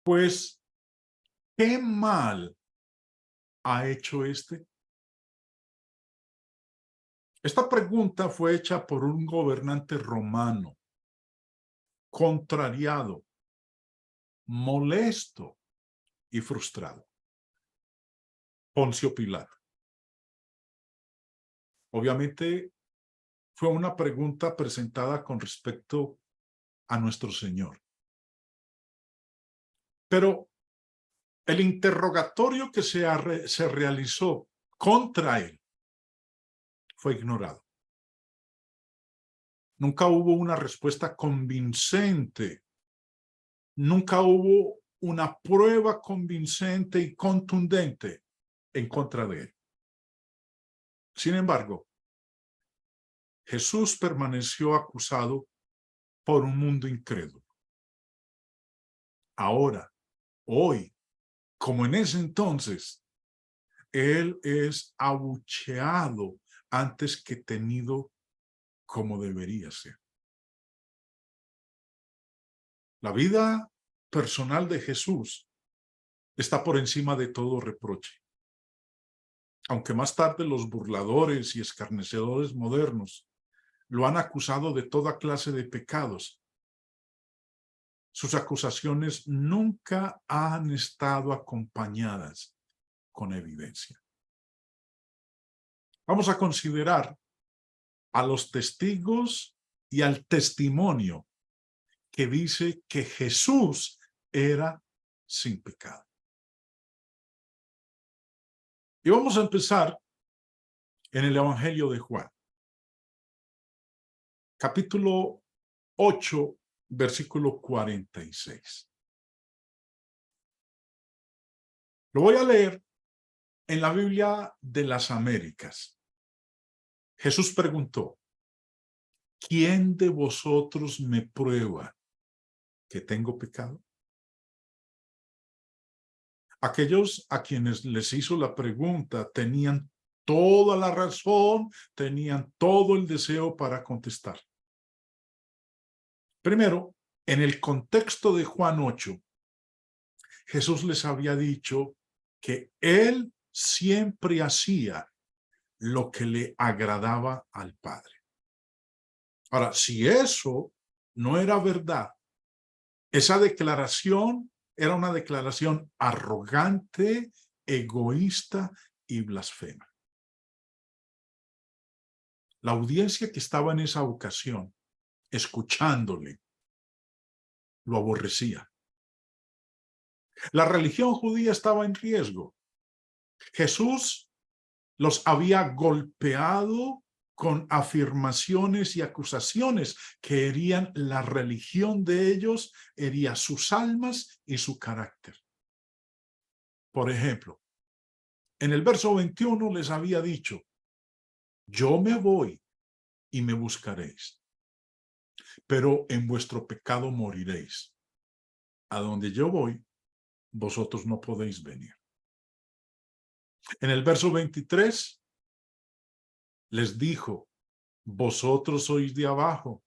Pues, ¿qué mal ha hecho este? Esta pregunta fue hecha por un gobernante romano, contrariado, molesto y frustrado. Poncio Pilato. Obviamente fue una pregunta presentada con respecto a nuestro Señor. Pero el interrogatorio que se realizó contra él fue ignorado. Nunca hubo una respuesta convincente. Nunca hubo una prueba convincente y contundente en contra de él. Sin embargo, Jesús permaneció acusado por un mundo incrédulo. Ahora, hoy, como en ese entonces, él es abucheado antes que tenido como debería ser. La vida personal de Jesús está por encima de todo reproche. Aunque más tarde los burladores y escarnecedores modernos lo han acusado de toda clase de pecados, sus acusaciones nunca han estado acompañadas con evidencia. Vamos a considerar a los testigos y al testimonio que dice que Jesús era sin pecado. Y vamos a empezar en el Evangelio de Juan, capítulo 8, versículo 46. Lo voy a leer en la Biblia de las Américas. Jesús preguntó: ¿quién de vosotros me prueba que tengo pecado? Aquellos a quienes les hizo la pregunta tenían toda la razón, tenían todo el deseo para contestar. Primero, en el contexto de Juan 8, Jesús les había dicho que él siempre hacía lo que le agradaba al Padre. Ahora, si eso no era verdad, esa declaración era una declaración arrogante, egoísta y blasfema. La audiencia que estaba en esa ocasión, escuchándole, lo aborrecía. La religión judía estaba en riesgo. Jesús los había golpeado con afirmaciones y acusaciones que herían la religión de ellos, hería sus almas y su carácter. Por ejemplo, en el verso 21 les había dicho: yo me voy y me buscaréis, pero en vuestro pecado moriréis. A donde yo voy, vosotros no podéis venir. En el verso 23 les dijo: vosotros sois de abajo,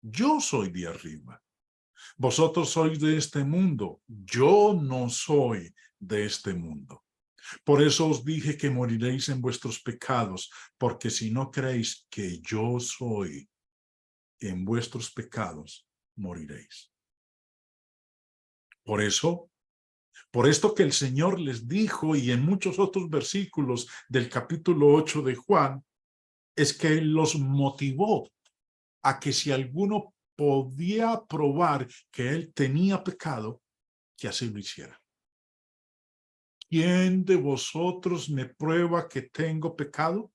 yo soy de arriba. Vosotros sois de este mundo, yo no soy de este mundo. Por eso os dije que moriréis en vuestros pecados, porque si no creéis que yo soy, en vuestros pecados moriréis. Por eso, por esto que el Señor les dijo, y en muchos otros versículos del capítulo 8 de Juan, es que Él los motivó a que si alguno podía probar que él tenía pecado, que así lo hiciera. ¿Quién de vosotros me prueba que tengo pecado?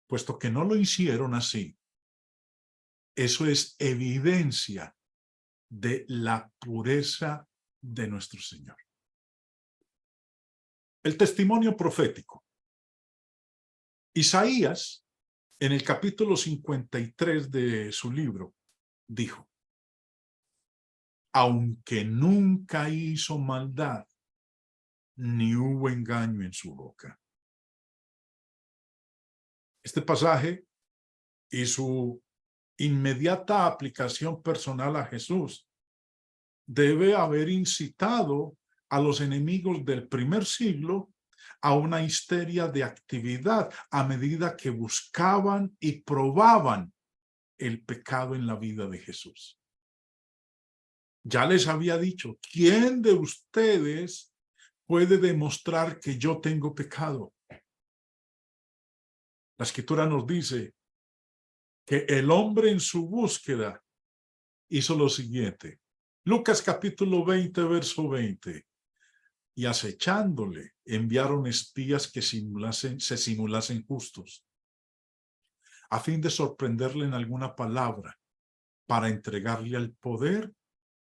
Puesto que no lo hicieron así, eso es evidencia de la pureza de nuestro Señor. El testimonio profético. Isaías, en el capítulo 53 de su libro, dijo: aunque nunca hizo maldad, ni hubo engaño en su boca. Este pasaje y su inmediata aplicación personal a Jesús debe haber incitado a los enemigos del primer siglo a una histeria de actividad a medida que buscaban y probaban el pecado en la vida de Jesús. Ya les había dicho, ¿quién de ustedes puede demostrar que yo tengo pecado? La Escritura nos dice que el hombre en su búsqueda hizo lo siguiente. Lucas capítulo 20, verso 20. Y acechándole, enviaron espías que se simulasen justos, a fin de sorprenderle en alguna palabra, para entregarle al poder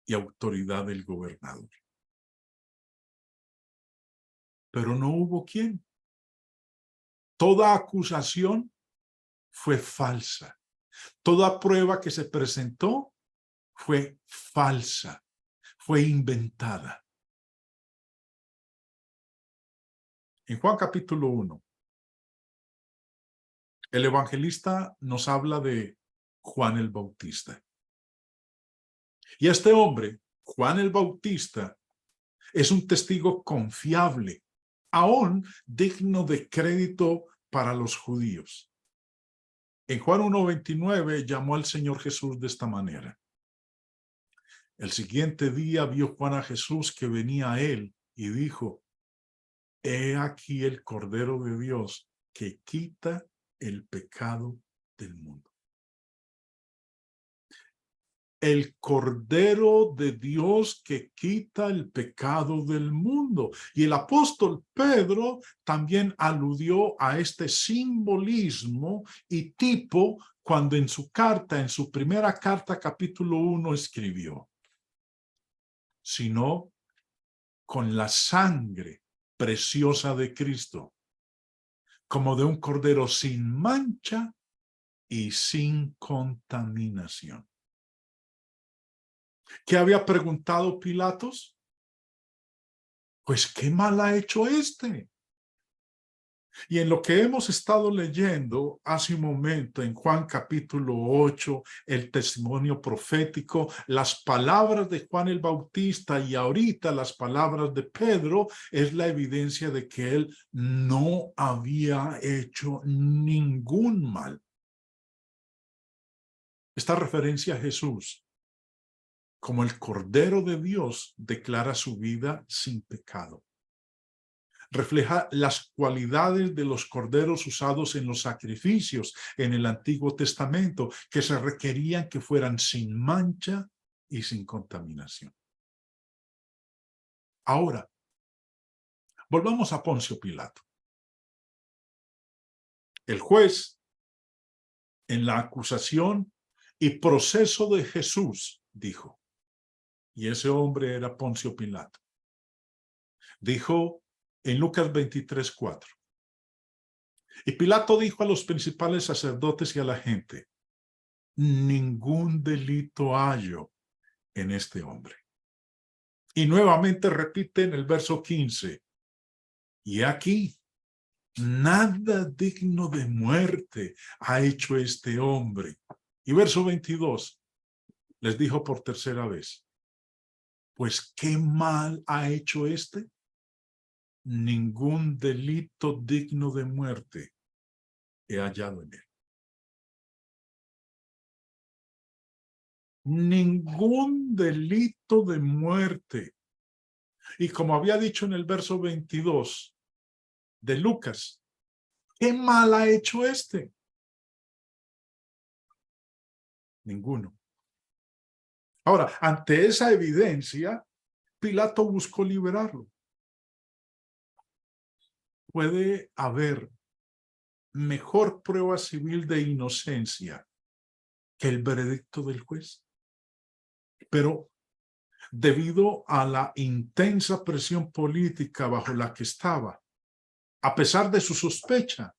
y autoridad del gobernador. Pero no hubo quien. Toda acusación fue falsa. Toda prueba que se presentó fue falsa, fue inventada. En Juan capítulo 1, el evangelista nos habla de Juan el Bautista. Y este hombre, Juan el Bautista, es un testigo confiable, aún digno de crédito para los judíos. En Juan 1:29 llamó al Señor Jesús de esta manera. El siguiente día vio Juan a Jesús que venía a él y dijo, he aquí el Cordero de Dios que quita el pecado del mundo. El Cordero de Dios que quita el pecado del mundo. Y el apóstol Pedro también aludió a este simbolismo y tipo cuando en su carta, en su primera carta, capítulo 1, escribió, sino con la sangre preciosa de Cristo, como de un cordero sin mancha y sin contaminación. ¿Qué había preguntado Pilatos? Pues, ¿qué mal ha hecho este? Y en lo que hemos estado leyendo hace un momento en Juan capítulo 8, el testimonio profético, las palabras de Juan el Bautista y ahorita las palabras de Pedro, es la evidencia de que él no había hecho ningún mal. Esta referencia a Jesús como el Cordero de Dios declara su vida sin pecado. Refleja las cualidades de los corderos usados en los sacrificios en el Antiguo Testamento, que se requerían que fueran sin mancha y sin contaminación. Ahora, volvamos a Poncio Pilato. El juez, en la acusación y proceso de Jesús, dijo, y ese hombre era Poncio Pilato, dijo en Lucas 23:4, y Pilato dijo a los principales sacerdotes y a la gente, ningún delito hallo en este hombre. Y nuevamente repite en el verso 15, y aquí, nada digno de muerte ha hecho este hombre. Y verso 22, les dijo por tercera vez, pues ¿qué mal ha hecho este? Ningún delito digno de muerte he hallado en él. Ningún delito de muerte. Y como había dicho en el verso 22 de Lucas, ¿qué mal ha hecho este? Ninguno. Ahora, ante esa evidencia, Pilato buscó liberarlo. Puede haber mejor prueba civil de inocencia que el veredicto del juez. Pero debido a la intensa presión política bajo la que estaba, a pesar de su sospecha,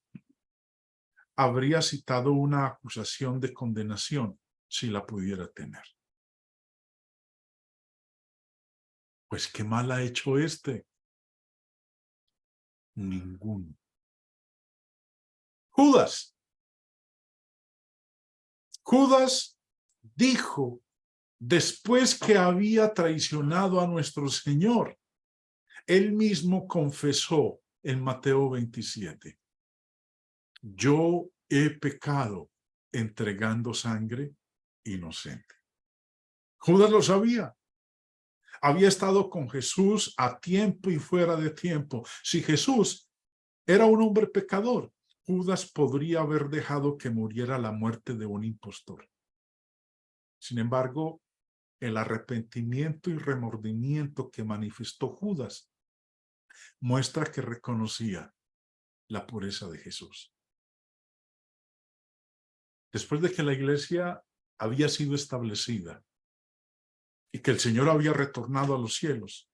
habría citado una acusación de condenación si la pudiera tener. Pues qué mal ha hecho este. Ninguno. Judas dijo después que había traicionado a nuestro Señor, él mismo confesó en Mateo 27, yo he pecado entregando sangre inocente. Judas lo sabía. Había estado con Jesús a tiempo y fuera de tiempo. Si Jesús era un hombre pecador, Judas podría haber dejado que muriera la muerte de un impostor. Sin embargo, el arrepentimiento y remordimiento que manifestó Judas muestra que reconocía la pureza de Jesús. Después de que la iglesia había sido establecida y que el Señor había retornado a los cielos,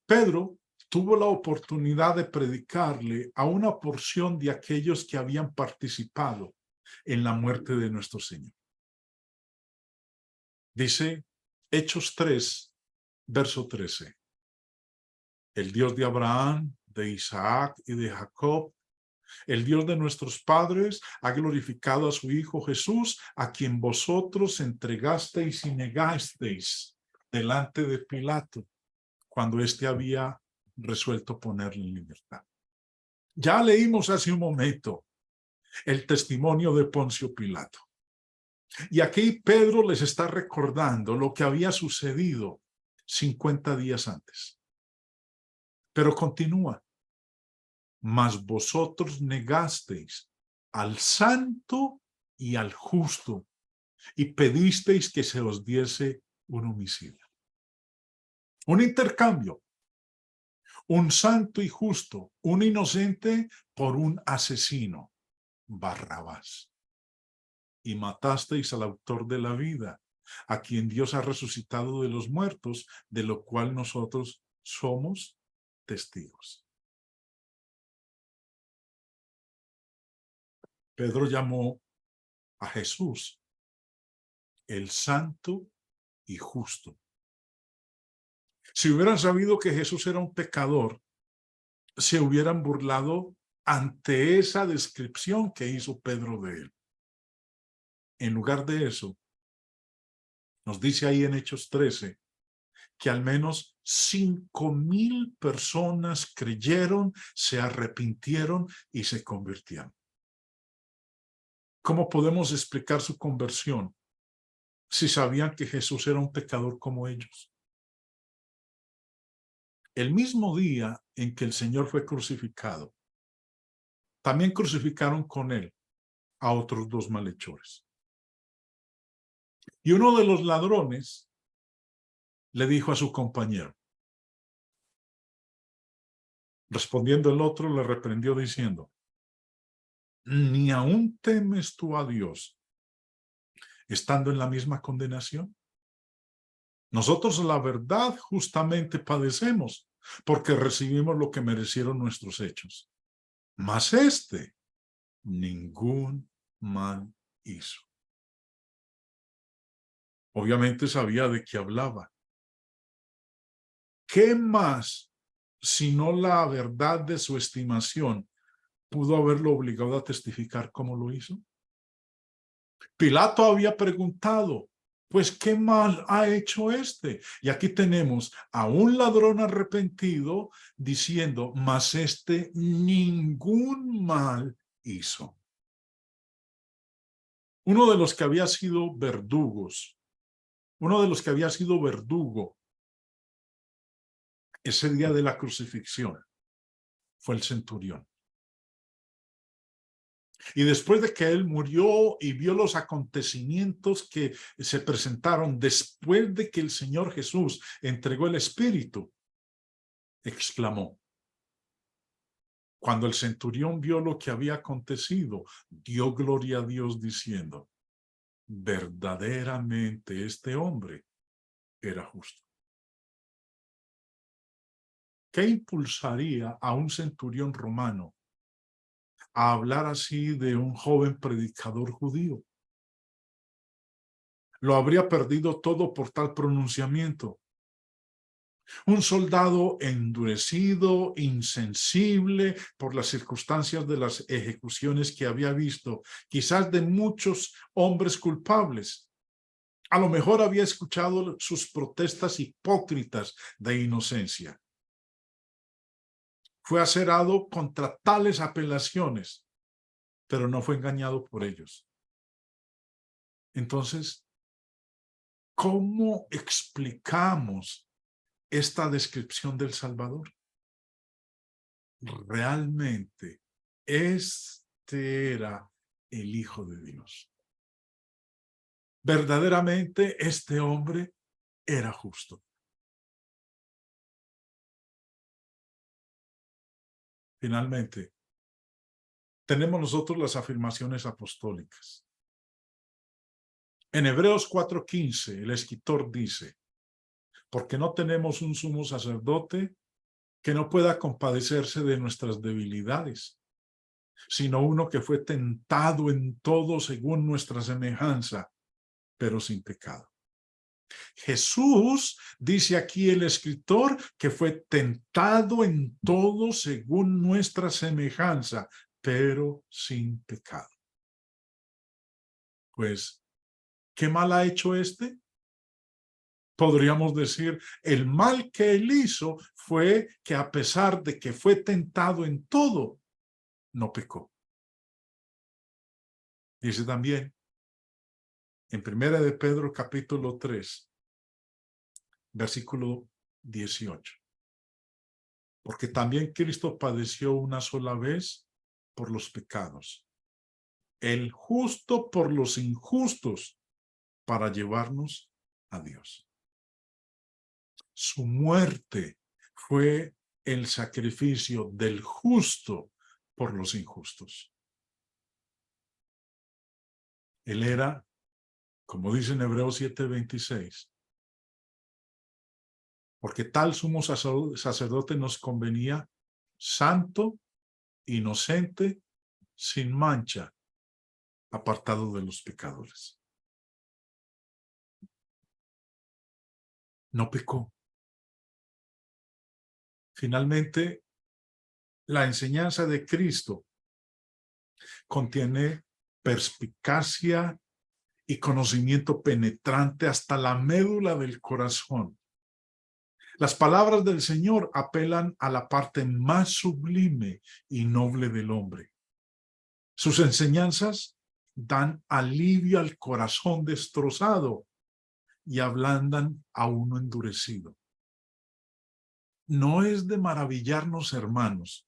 Pedro tuvo la oportunidad de predicarle a una porción de aquellos que habían participado en la muerte de nuestro Señor. Dice Hechos 3, verso 13. El Dios de Abraham, de Isaac y de Jacob, el Dios de nuestros padres, ha glorificado a su Hijo Jesús, a quien vosotros entregasteis y negasteis delante de Pilato, cuando éste había resuelto ponerle en libertad. Ya leímos hace un momento el testimonio de Poncio Pilato. Y aquí Pedro les está recordando lo que había sucedido 50 días antes. Pero continúa. Mas vosotros negasteis al santo y al justo y pedisteis que se os diese un homicidio. Un intercambio. Un santo y justo, un inocente por un asesino, Barrabás. Y matasteis al autor de la vida, a quien Dios ha resucitado de los muertos, de lo cual nosotros somos testigos. Pedro llamó a Jesús el santo y justo. Si hubieran sabido que Jesús era un pecador, se hubieran burlado ante esa descripción que hizo Pedro de él. En lugar de eso, nos dice ahí en Hechos 13, que al menos 5,000 personas creyeron, se arrepintieron y se convirtieron. ¿Cómo podemos explicar su conversión si sabían que Jesús era un pecador como ellos? El mismo día en que el Señor fue crucificado, también crucificaron con él a otros 2 malhechores. Y uno de los ladrones le dijo a su compañero. Respondiendo el otro, le reprendió diciendo, ¿ni aún temes tú a Dios, estando en la misma condenación? Nosotros, la verdad, justamente padecemos, porque recibimos lo que merecieron nuestros hechos. Mas este, ningún mal hizo. Obviamente sabía de qué hablaba. ¿Qué más, sino la verdad de su estimación, pudo haberlo obligado a testificar cómo lo hizo? Pilato había preguntado, pues, ¿qué mal ha hecho este? Y aquí tenemos a un ladrón arrepentido diciendo, mas este ningún mal hizo. Uno de los que había sido verdugos, uno de los que había sido verdugo ese día de la crucifixión, fue el centurión. Y después de que él murió y vio los acontecimientos que se presentaron después de que el Señor Jesús entregó el Espíritu, exclamó. Cuando el centurión vio lo que había acontecido, dio gloria a Dios diciendo, verdaderamente este hombre era justo. ¿Qué impulsaría a un centurión romano a hablar así de un joven predicador judío? Lo habría perdido todo por tal pronunciamiento. Un soldado endurecido, insensible por las circunstancias de las ejecuciones que había visto, quizás de muchos hombres culpables, A lo mejor había escuchado sus protestas hipócritas de inocencia. Fue aserado contra tales apelaciones, pero no fue engañado por ellos. Entonces, ¿cómo explicamos esta descripción del Salvador? Realmente, este era el Hijo de Dios. Verdaderamente, este hombre era justo. Finalmente, tenemos nosotros las afirmaciones apostólicas. En Hebreos 4:15, el escritor dice, porque no tenemos un sumo sacerdote que no pueda compadecerse de nuestras debilidades, sino uno que fue tentado en todo según nuestra semejanza, pero sin pecado. Jesús, dice aquí el escritor, que fue tentado en todo según nuestra semejanza, pero sin pecado. Pues, ¿qué mal ha hecho este? Podríamos decir, el mal que él hizo fue que a pesar de que fue tentado en todo, no pecó. Dice también en 1 de Pedro capítulo 3, versículo 18. Porque también Cristo padeció una sola vez por los pecados, el justo por los injustos, para llevarnos a Dios. Su muerte fue el sacrificio del justo por los injustos. Él era, como dice en Hebreos 7:26, porque tal sumo sacerdote nos convenía, santo, inocente, sin mancha, apartado de los pecadores. No pecó. Finalmente, la enseñanza de Cristo contiene perspicacia y conocimiento penetrante hasta la médula del corazón. Las palabras del Señor apelan a la parte más sublime y noble del hombre. Sus enseñanzas dan alivio al corazón destrozado y ablandan a uno endurecido. No es de maravillarnos, hermanos,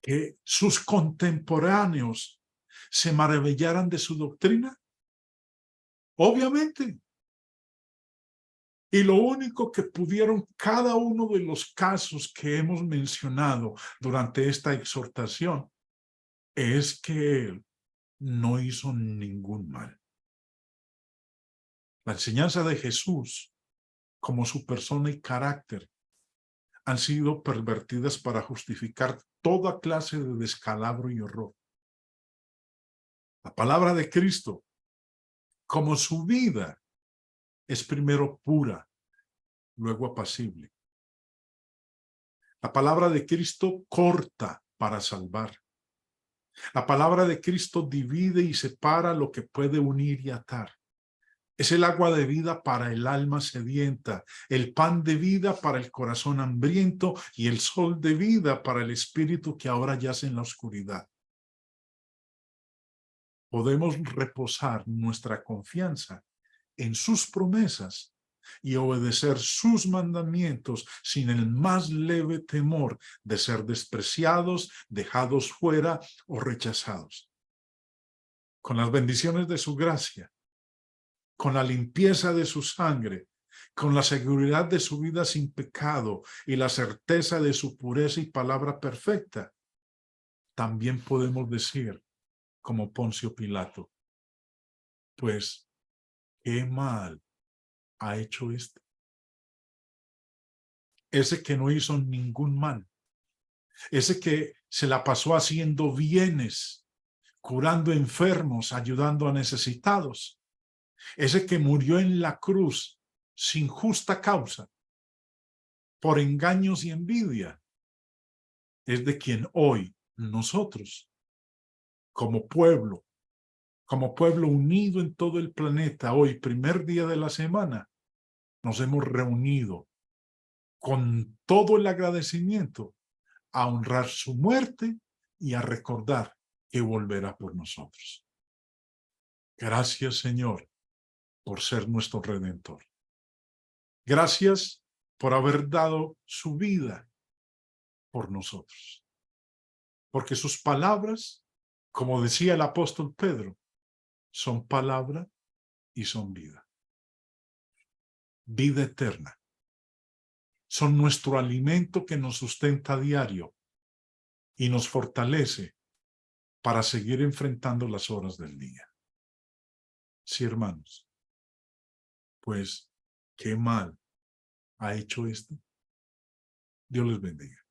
que sus contemporáneos se maravillaran de su doctrina. Obviamente. Y lo único que pudieron cada uno de los casos que hemos mencionado durante esta exhortación es que él no hizo ningún mal. La enseñanza de Jesús, como su persona y carácter, han sido pervertidas para justificar toda clase de descalabro y horror. La palabra de Cristo, como su vida, es primero pura, luego apacible. La palabra de Cristo corta para salvar. La palabra de Cristo divide y separa lo que puede unir y atar. Es el agua de vida para el alma sedienta, el pan de vida para el corazón hambriento y el sol de vida para el espíritu que ahora yace en la oscuridad. Podemos reposar nuestra confianza en sus promesas y obedecer sus mandamientos sin el más leve temor de ser despreciados, dejados fuera o rechazados. Con las bendiciones de su gracia, con la limpieza de su sangre, con la seguridad de su vida sin pecado y la certeza de su pureza y palabra perfecta, también podemos decir, como Poncio Pilato, pues, ¿qué mal ha hecho este? Ese que no hizo ningún mal, ese que se la pasó haciendo bienes, curando enfermos, ayudando a necesitados, ese que murió en la cruz sin justa causa, por engaños y envidia, es de quien hoy nosotros, como pueblo, como pueblo unido en todo el planeta, hoy, primer día de la semana, nos hemos reunido con todo el agradecimiento a honrar su muerte y a recordar que volverá por nosotros. Gracias, Señor, por ser nuestro Redentor. Gracias por haber dado su vida por nosotros. Porque sus palabras, como decía el apóstol Pedro, son palabra y son vida. Vida eterna. Son nuestro alimento que nos sustenta a diario y nos fortalece para seguir enfrentando las horas del día. Sí, hermanos, pues qué mal ha hecho esto. Dios les bendiga.